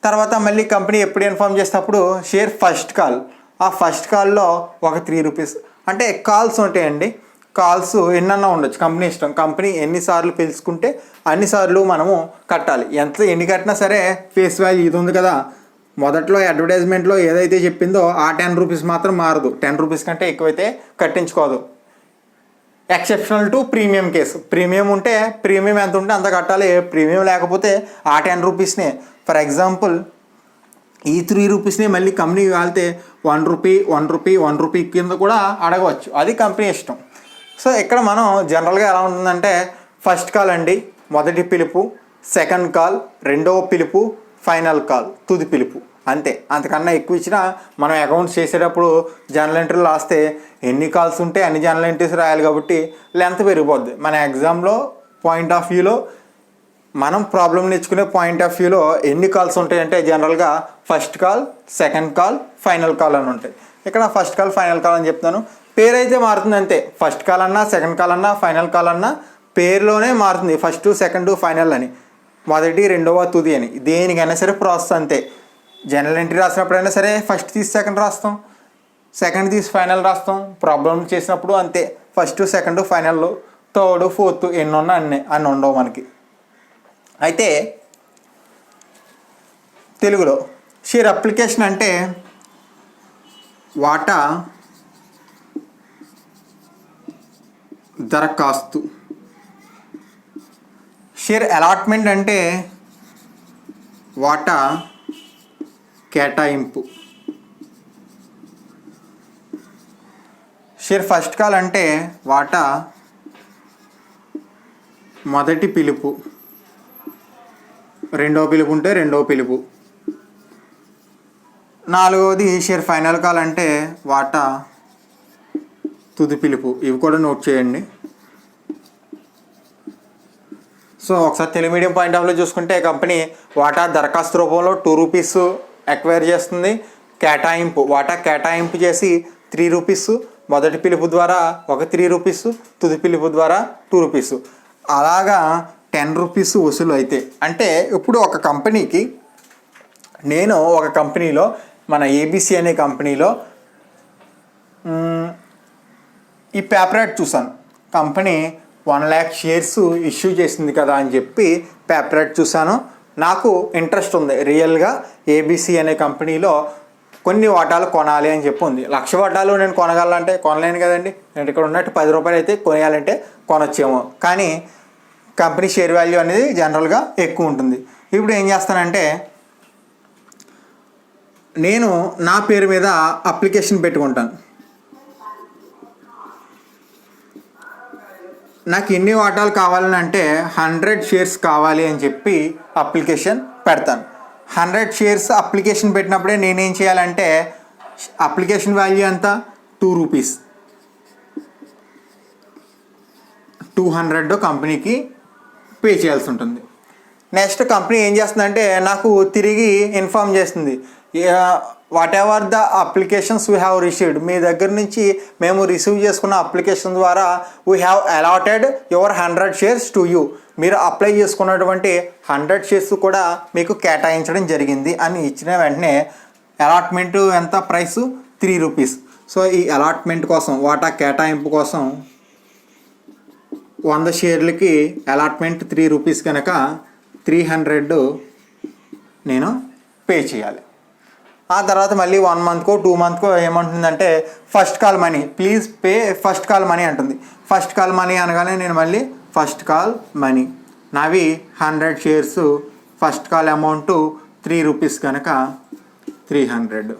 తర్వాత మళ్ళీ కంపెనీ ఎప్పుడు ఇన్ఫామ్ చేసినప్పుడు షేర్ ఫస్ట్ కాల్, ఆ ఫస్ట్ కాల్లో ఒక 3 రూపీస్. అంటే కాల్స్ ఉంటాయండి, కాల్స్ ఎన్నన్నా ఉండొచ్చు, కంపెనీ ఇష్టం. కంపెనీ ఎన్నిసార్లు పిలుచుకుంటే అన్నిసార్లు మనము కట్టాలి. ఎన్ని కట్టినా సరే ఫేస్ వాల్యూ ఇది ఉంది కదా. మొదట్లో అడ్వర్టైజ్మెంట్లో ఏదైతే చెప్పిందో ఆ 10 రూపీస్ మాత్రం మారదు. 10 రూపీస్ కంటే ఎక్కువైతే కట్టించుకోదు. Exceptional to premium case. Premium ఉంటే ప్రీమియం ఎంత ఉంటే అంత కట్టాలి. ప్రీమియం లేకపోతే ఆ 10 రూపీస్నే. ఫర్ ఎగ్జాంపుల్ ఈ 3 రూపీస్ని మళ్ళీ కంపెనీకి వెళ్తే 1 రూపీ 1 రూపీ 1 రూపీ కింద కూడా అడగవచ్చు. అది కంపెనీ ఇష్టం. సో ఇక్కడ మనం జనరల్గా ఎలా ఉంటుందంటే ఫస్ట్ కాల్ అండి మొదటి పిలుపు, సెకండ్ కాల్ రెండవ పిలుపు, ఫైనల్ కాల్ తుది పిలుపు, అంతే. అంతకన్నా ఎక్కువ ఇచ్చినా మనం అకౌంట్స్ చేసేటప్పుడు జర్నల్ ఎంట్రీలు రాస్తే ఎన్ని కాల్స్ ఉంటే అన్ని జర్నల్ ఎంట్రీస్ రాయాలి కాబట్టి లెంత్ పెరిగిపోద్ది. మన ఎగ్జామ్లో పాయింట్ ఆఫ్ వ్యూలో మనం ప్రాబ్లం నేర్చుకునే పాయింట్ ఆఫ్ వ్యూలో ఎన్ని కాల్స్ ఉంటాయంటే జనరల్గా first call, second call, final call అని ఉంటాయి. ఇక్కడ ఫస్ట్ కాల్, ఫైనల్ కాల్ అని చెప్తాను. పేరు అయితే మారుతుంది అంతే. ఫస్ట్ కాల్ అన్నా, సెకండ్ కాల్ అన్నా, ఫైనల్ కాల్ అన్నా పేరులోనే మారుతుంది. ఫస్ట్, సెకండ్, ఫైనల్ అని, మొదటి, రెండవ, తుది అని. దేనికైనా సరే ప్రాసెస్ అంతే. జనరల్ ఎంట్రీ రాసినప్పుడైనా సరే ఫస్ట్ తీసి సెకండ్ రాస్తాం, సెకండ్ తీసి ఫైనల్ రాస్తాం. ప్రాబ్లం చేసినప్పుడు అంతే, first, second, final, third, fourth ఎన్ని ఉన్నా అన్ని ఉండవు మనకి. అయితే తెలుగులో షేర్ అప్లికేషన్ అంటే వాటా దరఖాస్తు. షేర్ అలాట్మెంట్ అంటే వాటా కేటాయింపు. షేర్ ఫస్ట్ కాల్ అంటే వాటా మొదటి పిలుపు, రెండవ పిలుపు ఉంటే రెండవ పిలుపు. నాలుగవది షేర్ ఫైనల్ కాల్ అంటే వాటా తుది పిలుపు. ఇవి కూడా నోట్ చేయండి. సో ఒకసారి Telugu medium point of view చూసుకుంటే కంపెనీ వాటా దరఖాస్తు రూపంలో 2 రూపీస్ ఎక్వైర్ చేస్తుంది. వాటా కేటాయింపు చేసి 3 రూపీస్, మొదటి పిలుపు ద్వారా ఒక 3 రూపీస్, తుది పిలుపు ద్వారా 2 రూపీస్, అలాగా 10 రూపీస్ వసూలు అయితే. అంటే ఇప్పుడు ఒక కంపెనీకి నేను ఒక కంపెనీలో మన ఏబిసి అనే కంపెనీలో ఈ పేపర్ యాడ్ చూసాను. కంపెనీ 1 lakh షేర్స్ ఇష్యూ చేసింది కదా అని చెప్పి పేపర్ యాడ్ చూశాను. నాకు ఇంట్రెస్ట్ ఉంది, రియల్గా ఏబిసి అనే కంపెనీలో కొన్ని వాటాలు కొనాలి అని చెప్పి ఉంది. 1,00,000 వాటాలు నేను కొనగలంటే కొనలేను కదండి. నేను ఇక్కడ ఉన్నట్టు 10 రూపాయలు అయితే కొనేయాలంటే కొనొచ్చేమో, కానీ కంపెనీ షేర్ వాల్యూ అనేది జనరల్గా ఎక్కువ ఉంటుంది. ఇప్పుడు ఏం చేస్తానంటే నేను నా పేరు మీద అప్లికేషన్ పెట్టుకుంటాను. నాకు ఎన్ని వాటాలు కావాలని అంటే 100 షేర్స్ కావాలి అని చెప్పి అప్లికేషన్ పెడతాను. 100 షేర్స్ అప్లికేషన్ పెట్టినప్పుడే నేనేం చేయాలంటే అప్లికేషన్ వాల్యూ ఎంత 2 రూపీస్, 200 కంపెనీకి పే చేయాల్సి ఉంటుంది. నెక్స్ట్ కంపెనీ ఏం చేస్తుందంటే నాకు తిరిగి ఇన్ఫామ్ చేస్తుంది, whatever the applications we have received, మీ దగ్గర నుంచి మేము రిసీవ్ చేసుకున్న అప్లికేషన్ ద్వారా we have allotted your 100 shares to you, మీరు అప్లై చేసుకున్నటువంటి 100 షేర్స్ కూడా మీకు కేటాయించడం జరిగింది అని ఇచ్చిన వెంటనే అలాట్మెంట్ ఎంత ప్రైసు 3 రూపీస్. సో ఈ అలాట్మెంట్ కోసం వాటా కేటాయింపు కోసం 100 షేర్లకి అలాట్మెంట్ 3 రూపీస్ కనుక 300 నేను పే చేయాలి. ఆ తర్వాత మళ్ళీ 1 మంత్కో 2 మంత్కో ఏమంటుందంటే first call money, please pay first call money అంటుంది. ఫస్ట్ కాల్ మనీ అనగానే నేను మళ్ళీ ఫస్ట్ కాల్ మనీ, నావి 100 shares, first call amount 3 rupees కనుక 300.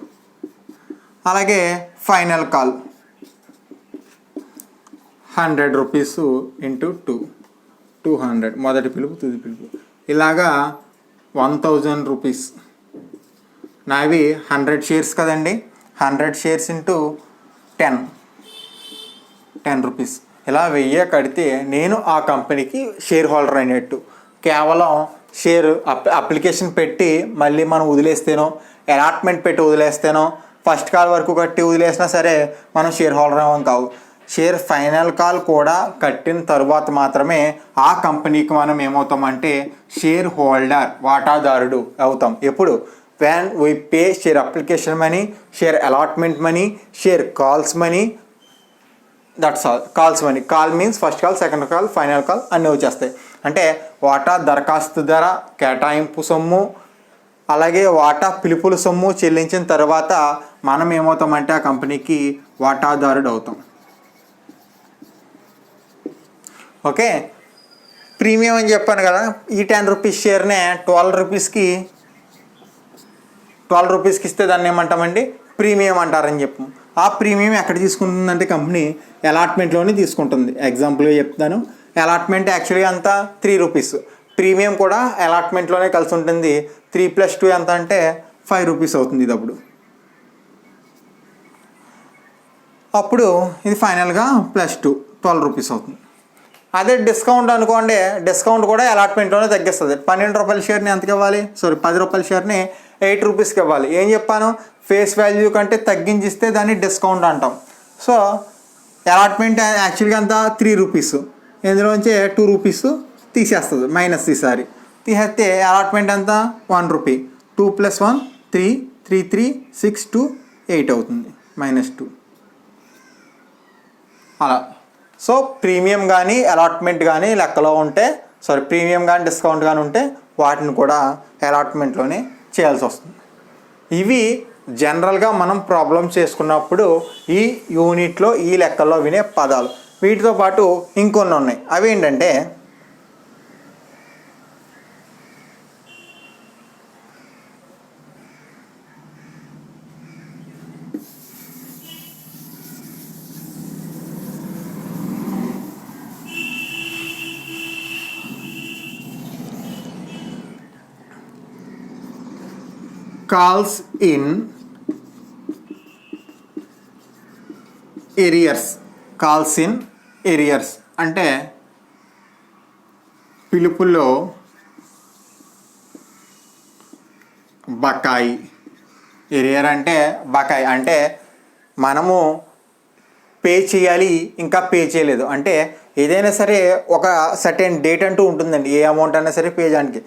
అలాగే ఫైనల్ కాల్ 100 రూపీస్ ఇంటూ 200, మొదటి పిలుపు తుది పిలుపు, ఇలాగా 1000 రూపీస్. నావి 100 షేర్స్ కదండి, 100 షేర్స్ ఇంటూ 10 రూపీస్, ఇలా 1000 కడితే నేను ఆ కంపెనీకి షేర్ హోల్డర్ అయినట్టు. కేవలం షేర్ అప్లికేషన్ పెట్టి మళ్ళీ మనం వదిలేస్తేనో, అలాట్మెంట్ పెట్టి వదిలేస్తేనో, ఫస్ట్ కాల్ వరకు కట్టి వదిలేసినా సరే మనం షేర్ హోల్డర్ ఏమో కావు. షేర్ ఫైనల్ కాల్ కూడా కట్టిన తర్వాత మాత్రమే ఆ కంపెనీకి మనం ఏమవుతామంటే షేర్ హోల్డర్, వాటాదారుడు అవుతాం. ఎప్పుడు? when we pay share application money, share allotment money, share calls money, that's all. Calls money, call means first call, second call, final call అన్నీ వచ్చేస్తాయి. అంటే వాటా దరఖాస్తు ధర, కేటాయింపు సొమ్ము, అలాగే వాటా పిలుపుల సొమ్ము చెల్లించిన తర్వాత మనం ఏమవుతామంటే ఆ కంపెనీకి వాటాదారుడు అవుతాం. ఓకే, ప్రీమియం అని చెప్పాను కదా, ఈ 10 రూపీస్ షేర్నే 12 రూపీస్కి ఇస్తే దాన్ని ఏమంటామండి ప్రీమియం అంటారని చెప్పు. ఆ ప్రీమియం ఎక్కడ తీసుకుంటుందంటే కంపెనీ అలాట్మెంట్లోనే తీసుకుంటుంది. ఎగ్జాంపుల్గా చెప్తాను, అలాట్మెంట్ యాక్చువల్గా అంతా 3 రూపీస్, ప్రీమియం కూడా అలాట్మెంట్లోనే కలిసి ఉంటుంది. 3 + 2 ఎంత అంటే 5 రూపీస్ అవుతుంది. ఇది అప్పుడు ఇది ఫైనల్గా +2 12 రూపీస్ అవుతుంది. అదే డిస్కౌంట్ అనుకోండి, డిస్కౌంట్ కూడా అలాట్మెంట్లోనే తగ్గిస్తుంది. 12 రూపాయల షేర్ని ఎంతకి ఇవ్వాలి, 10 రూపాయల షేర్ని 8 రూపీస్కి ఇవ్వాలి. ఏం చెప్పాను, ఫేస్ వాల్యూ కంటే తగ్గించిస్తే దాన్ని డిస్కౌంట్ అంటాం. సో అలాట్మెంట్ యాక్చువల్గా అంతా 3 రూపీస్, ఇందులోంచి 2 రూపీస్ తీసేస్తుంది, మైనస్ ఈసారి తీసేస్తే అలాట్మెంట్ అంతా 1 రూపీ, 2 + 1 3, 3 3 6 2 8 అవుతుంది, -2 అలా. సో ప్రీమియం కానీ అలాట్మెంట్ కానీ లెక్కలో ఉంటే, ప్రీమియం కానీ డిస్కౌంట్ కానీ ఉంటే వాటిని కూడా అలాట్మెంట్లోనే చేయాల్సి వస్తుంది. ఇవి జనరల్గా మనం ప్రాబ్లమ్స్ చేసుకున్నప్పుడు ఈ యూనిట్లో ఈ లెక్కల్లో వినే పదాలు. వీటితో పాటు ఇంకొన్ని ఉన్నాయి. అవి ఏంటంటే calls in arrears. Calls in arrears అంటే పిలుపులో బకాయి. ఎరియర్ అంటే బకాయి, అంటే మనము పే చేయాలి ఇంకా పే చేయలేదు. అంటే ఏదైనా సరే ఒక సర్టెన్ డేట్ అంటూ ఉంటుందండి. ఏ అమౌంట్ అయినా సరే పే చేయడానికి.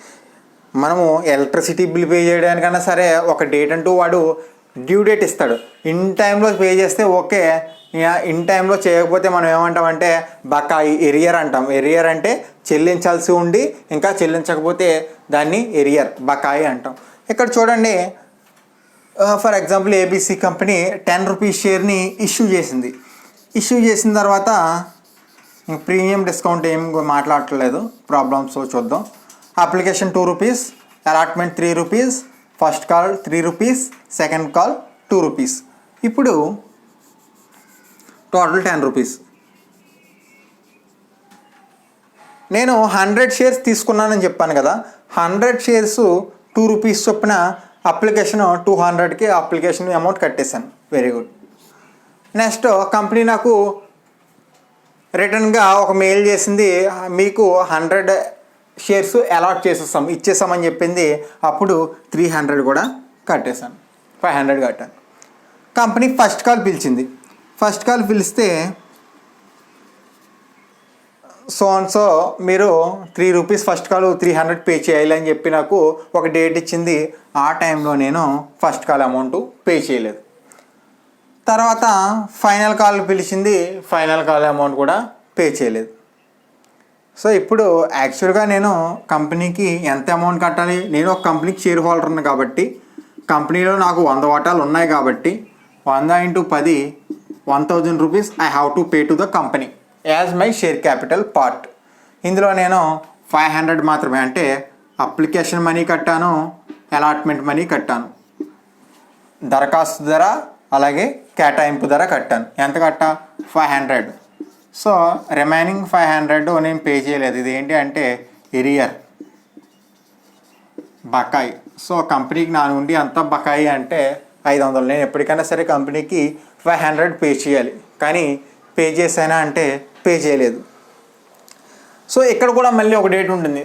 మనము ఎలక్ట్రిసిటీ బిల్ పే చేయడానికన్నా సరే ఒక డేట్ అంటూ వాడు డ్యూ డేట్ ఇస్తాడు. ఇన్ టైంలో పే చేస్తే ఓకే, ఇన్ టైంలో చేయకపోతే మనం ఏమంటామంటే బకాయి, ఎరియర్ అంటాం. ఎరియర్ అంటే చెల్లించాల్సి ఉండి ఇంకా చెల్లించకపోతే దాన్ని ఎరియర్, బకాయి అంటాం. ఇక్కడ చూడండి, for example ABC company 10 rupees షేర్ని ఇష్యూ చేసింది. ఇష్యూ చేసిన తర్వాత ప్రీమియం డిస్కౌంట్ ఏం మాట్లాడట్లేదు, ప్రాబ్లమ్స్ చూద్దాం. Application 2 rupees, allotment 3 rupees, first call 3 rupees, second call 2 rupees. ఇప్పుడు టోటల్ 10 రూపీస్. నేను 100 షేర్స్ తీసుకున్నానని చెప్పాను కదా, 100 షేర్స్ 2 రూపీస్ చొప్పున అప్లికేషన్ 200కి అప్లికేషన్ అమౌంట్ కట్టేశాను. Very good. నెక్స్ట్ కంపెనీ నాకు రిటర్న్గా ఒక మెయిల్ చేసింది, మీకు 100 షేర్స్ అలాట్ ఇచ్చేసామని చెప్పింది. అప్పుడు 300 కూడా కట్టేశాను, 500 కట్టాను. కంపెనీ ఫస్ట్ కాల్ పిలిచింది. ఫస్ట్ కాల్ పిలిస్తే సో మీరు 3 రూపీస్ ఫస్ట్ కాల్ 300 పే చేయాలి అని చెప్పి నాకు ఒక డేట్ ఇచ్చింది. ఆ టైంలో నేను ఫస్ట్ కాల్ అమౌంట్ పే చేయలేదు. తర్వాత ఫైనల్ కాల్ పిలిచింది, ఫైనల్ కాల్ అమౌంట్ కూడా పే చేయలేదు. సో ఇప్పుడు యాక్చువల్గా నేను కంపెనీకి ఎంత అమౌంట్ కట్టాలి? నేను ఒక కంపెనీకి షేర్ హోల్డర్ని కాబట్టి, కంపెనీలో నాకు 100 వాటాలు ఉన్నాయి కాబట్టి 100 × 10 1000 rupees I have to pay to the company as my share capital part. ఇందులో నేను 500 మాత్రమే, అంటే అప్లికేషన్ మనీ కట్టాను, అలాట్మెంట్ మనీ కట్టాను, దరఖాస్తు ధర అలాగే కేటాయింపు ధర కట్టాను. ఎంత కట్టా? 500. సో రిమైనింగ్ 500 నేను పే చేయలేదు. ఇది ఏంటి అంటే ఎరియర్, బకాయి. సో కంపెనీకి నా నుండి అంత బకాయి అంటే 500. నేను ఎప్పటికైనా సరే కంపెనీకి 500 పే చేయాలి, కానీ పే చేశానా అంటే పే చేయలేదు. సో ఇక్కడ కూడా మళ్ళీ ఒక డేట్ ఉంటుంది.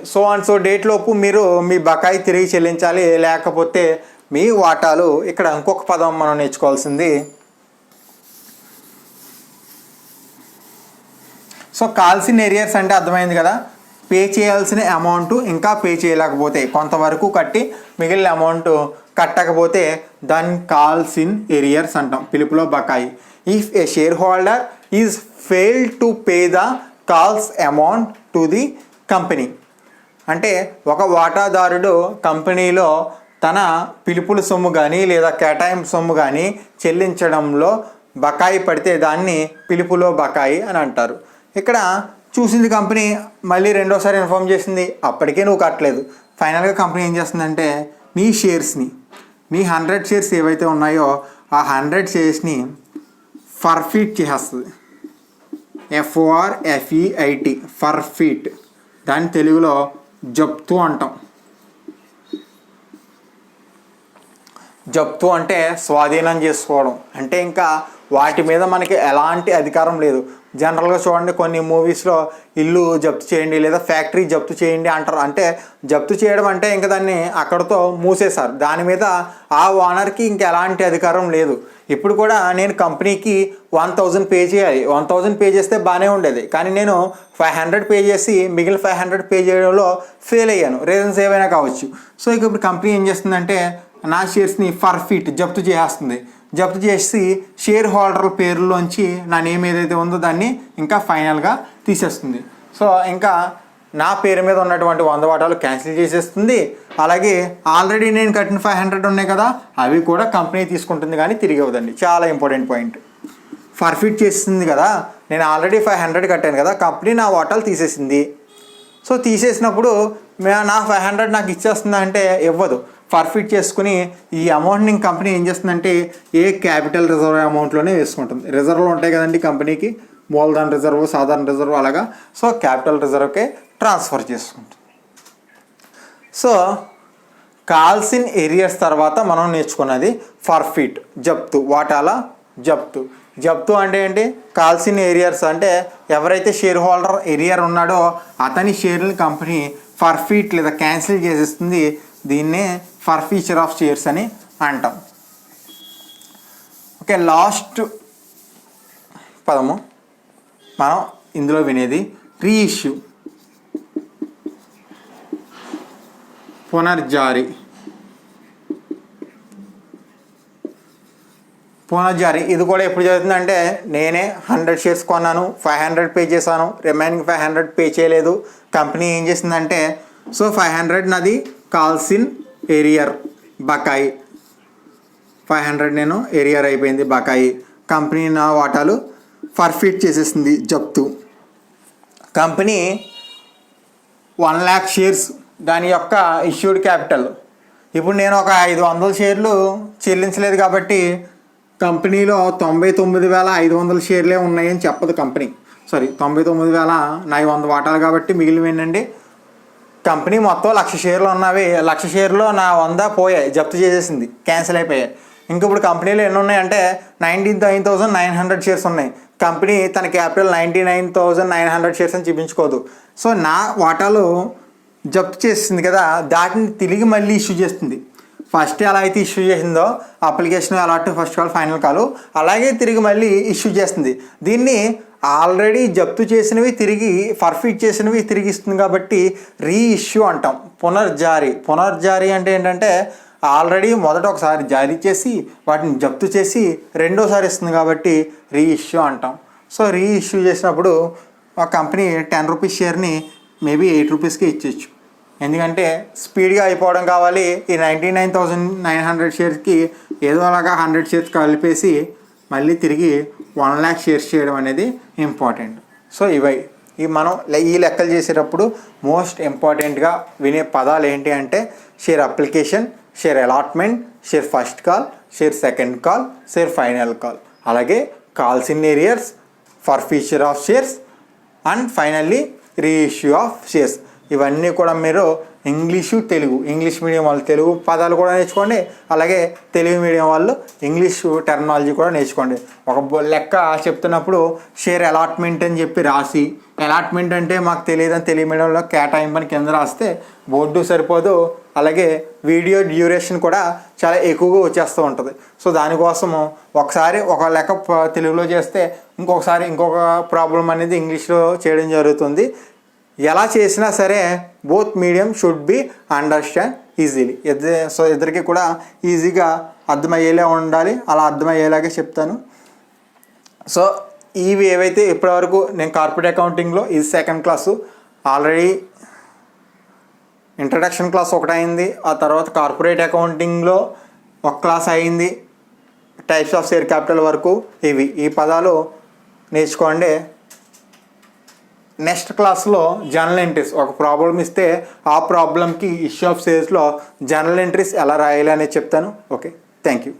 సో డేట్ లోపు మీరు మీ బకాయి తిరిగి చెల్లించాలి, లేకపోతే మీ వాటాలు. ఇక్కడ ఇంకొక పదం మనం నేర్చుకోవాల్సింది. సో కాల్సిన ఎరియర్స్ అంటే అర్థమైంది కదా, పే చేయాల్సిన అమౌంట్ ఇంకా పే చేయలేకపోతే, కొంతవరకు కట్టి మిగిలిన అమౌంట్ కట్టకపోతే దాన్ని కాల్సిన్ ఎరియర్స్ అంటాం, పిలుపులో బకాయి. If A share holder is failed to pay the calls amount to the company, అంటే ఒక వాటాదారుడు కంపెనీలో తన పిలుపుల సొమ్ము కానీ లేదా కేటాయింపు సొమ్ము కానీ చెల్లించడంలో బకాయి పడితే దాన్ని పిలుపులో బకాయి అని అంటారు. ఇక్కడ చూసింది కంపెనీ, మళ్ళీ రెండోసారి ఇన్ఫార్మ్ చేసింది, అప్పటికే నువ్వు కట్టలేదు. ఫైనల్గా కంపెనీ ఏం చేస్తుందంటే నీ షేర్స్ని, నీ 100 షేర్స్ ఏవైతే ఉన్నాయో ఆ 100 షేర్స్ని ఫర్ఫీట్ చేసేస్తుంది. FORFEIT, ఫర్ఫీట్. దాన్ని తెలుగులో జప్తు అంటాం. జప్తు అంటే స్వాధీనం చేసుకోవడం, అంటే ఇంకా వాటి మీద మనకి ఎలాంటి అధికారం లేదు. జనరల్గా చూడండి, కొన్ని మూవీస్లో ఇల్లు జప్తు చేయండి లేదా ఫ్యాక్టరీ జప్తు చేయండి అంటారు. అంటే జప్తు చేయడం అంటే ఇంకా దాన్ని అక్కడితో మూసేశారు, దాని మీద ఆ ఓనర్కి ఇంకా ఎలాంటి అధికారం లేదు. ఇప్పుడు కూడా నేను కంపెనీకి 1000 పే చేయాలి, 1000 పే చేస్తే బాగానే ఉండేది, కానీ నేను 500 పే చేసి మిగిలిన 500 పే చేయడంలో ఫెయిల్ అయ్యాను. రీజన్స్ ఏవైనా కావచ్చు. సో ఇక ఇప్పుడు కంపెనీ ఏం చేస్తుందంటే నా షేర్స్ని ఫర్ఫీట్ జప్తు చేస్తుంది. జప్తు చేసి షేర్ హోల్డర్ల పేరులోంచి నా నేమ్ ఏదైతే ఉందో దాన్ని ఇంకా ఫైనల్గా తీసేస్తుంది. సో ఇంకా నా పేరు మీద ఉన్నటువంటి 100 వాటాలు క్యాన్సిల్ చేసేస్తుంది. అలాగే ఆల్రెడీ నేను కట్టిన 500 ఉన్నాయి కదా, అవి కూడా కంపెనీ తీసుకుంటుంది, కానీ తిరిగి ఇవ్వదండి. చాలా ఇంపార్టెంట్ పాయింట్. ఫర్ఫీట్ చేస్తుంది కదా, నేను ఆల్రెడీ 500 కట్టాను కదా, కంపెనీ నా వాటాలు తీసేసింది. సో తీసేసినప్పుడు నా 500 నాకు ఇచ్చేస్తుందా అంటే ఇవ్వదు. ఫర్ఫీట్ చేసుకుని ఈ అమౌంట్ని కంపెనీ ఏం చేస్తుందంటే ఏ క్యాపిటల్ రిజర్వ్ అమౌంట్లోనే వేసుకుంటుంది. రిజర్వ్లు ఉంటాయి కదండి కంపెనీకి, మూలధన రిజర్వ్, సాధారణ రిజర్వ్, అలాగా. సో క్యాపిటల్ రిజర్వ్కే ట్రాన్స్ఫర్ చేసుకుంటుంది. సో కాల్స్ ఇన్ ఏరియాస్ తర్వాత మనం నేర్చుకున్నది ఫర్ఫీట్, జప్తు, వాటాల జప్తు అంటే ఏంటి? కాల్సిన ఏరియర్స్ అంటే ఎవరైతే షేర్ హోల్డర్ ఏరియర్ ఉన్నాడో అతని షేర్ని కంపెనీ ఫర్ఫీట్ లేదా క్యాన్సిల్ చేసేస్తుంది. దీన్నే ఫర్ఫీచర్ ఆఫ్ షేర్స్ అని అంటాం. ఓకే, లాస్ట్ పదము మనం ఇందులో వినేది రీఇష్యూ, పునర్జారీ. ఇది కూడా ఎప్పుడు జరుగుతుందంటే నేనే 100 షేర్స్ కొన్నాను, 500 పే చేశాను, రిమైనింగ్ 500 పే చేయలేదు. కంపెనీ ఏం చేసిందంటే సో 500 నాది కాల్సిన్ ఏరియర్ బకాయి, 500 నేను ఏరియర్ అయిపోయింది బకాయి. కంపెనీ నా వాటాలు ఫర్ఫీట్ చేసేసింది, జప్తు. కంపెనీ 1 lakh షేర్స్ దాని యొక్క ఇష్యూడ్ క్యాపిటల్. ఇప్పుడు నేను ఒక 500 షేర్లు చెల్లించలేదు కాబట్టి కంపెనీలో 99,500 షేర్లే ఉన్నాయని చెప్పదు కంపెనీ. 99,100 వాటాలు కాబట్టి మిగిలిన ఏంటంటే కంపెనీ మొత్తం 1,00,000 షేర్లు ఉన్నవి, 1,00,000 షేర్లో నా 100 పోయాయి, జప్తు చేసేసింది, క్యాన్సిల్ అయిపోయాయి. ఇంక ఇప్పుడు కంపెనీలో ఎన్ని ఉన్నాయంటే 99,900 షేర్స్ ఉన్నాయి. కంపెనీ తన క్యాపిటల్ 99,900 షేర్స్ అని చూపించుకోదు. సో నా వాటాలు జప్తు చేసింది కదా, దాటిని తిరిగి మళ్ళీ ఇష్యూ చేస్తుంది. ఫస్ట్ ఎలా అయితే ఇష్యూ చేసిందో application allot first call final call, అలాగే తిరిగి మళ్ళీ ఇష్యూ చేస్తుంది. దీన్ని ఆల్రెడీ జప్తు చేసినవి తిరిగి ఫర్ఫీట్ చేసినవి తిరిగి ఇస్తుంది కాబట్టి రీఇష్యూ అంటాం. పునర్జారీ అంటే ఏంటంటే ఆల్రెడీ మొదట ఒకసారి జారీ చేసి వాటిని జప్తు చేసి రెండోసారి ఇస్తుంది కాబట్టి రీఇష్యూ అంటాం. సో రీఇష్యూ చేసినప్పుడు ఆ కంపెనీ 10 రూపీస్ షేర్ని మేబీ 8 రూపీస్కి ఇచ్చేయచ్చు. ఎందుకంటే స్పీడ్గా అయిపోవడం కావాలి. ఈ 99,900 షేర్స్కి ఏదో అలాగా 100 షేర్స్ కలిపేసి మళ్ళీ తిరిగి 1 lakh షేర్స్ చేయడం అనేది ఇంపార్టెంట్. సో ఇవి మనం ఈ లెక్కలు చేసేటప్పుడు మోస్ట్ ఇంపార్టెంట్గా వినే పదాలు ఏంటి అంటే share application, share allotment, share first call, share second call, share final call, అలాగే calls in arrears, forfeiture of shares and finally reissue of shares. ఇవన్నీ కూడా మీరు ఇంగ్లీష్ మీడియం వాళ్ళు తెలుగు పదాలు కూడా నేర్చుకోండి, అలాగే తెలుగు మీడియం వాళ్ళు ఇంగ్లీషు టెర్మినాలజీ కూడా నేర్చుకోండి. ఒక లెక్క చెప్తున్నప్పుడు షేర్ అలాట్మెంట్ అని చెప్పి రాసి, అలాట్మెంట్ అంటే మాకు తెలియదని తెలుగు మీడియంలో కేటాయింపని కింద రాస్తే బోర్డు సరిపోదు, అలాగే వీడియో డ్యూరేషన్ కూడా చాలా ఎక్కువగా వచ్చేస్తూ ఉంటుంది. సో దానికోసము ఒకసారి ఒక లెక్క తెలుగులో చేస్తే ఇంకొక ప్రాబ్లం అనేది ఇంగ్లీష్లో చేయడం జరుగుతుంది. ఎలా చేసినా సరే both medium should be understand easily. So ఇద్దరికి కూడా ఈజీగా అర్థమయ్యేలా ఉండాలి, అలా అర్థమయ్యేలాగే చెప్తాను. సో ఇవి ఏవైతే ఇప్పటివరకు నేను కార్పొరేట్ అకౌంటింగ్లో ఇది second class, already introduction class ఒకటి అయింది, ఆ తర్వాత కార్పొరేట్ అకౌంటింగ్లో ఒక క్లాస్ అయింది, టైప్స్ ఆఫ్ షేర్ క్యాపిటల్ వరకు ఈ పదాలు నేర్చుకోండి. నెక్స్ట్ క్లాస్లో జర్నల్ ఎంట్రీస్ ఒక ప్రాబ్లం ఇస్తే ఆ ప్రాబ్లంకి ఇష్యూ ఆఫ్ షేర్స్లో జర్నల్ ఎంట్రీస్ ఎలా రాయాలి అనేది చెప్తాను. Okay, thank you.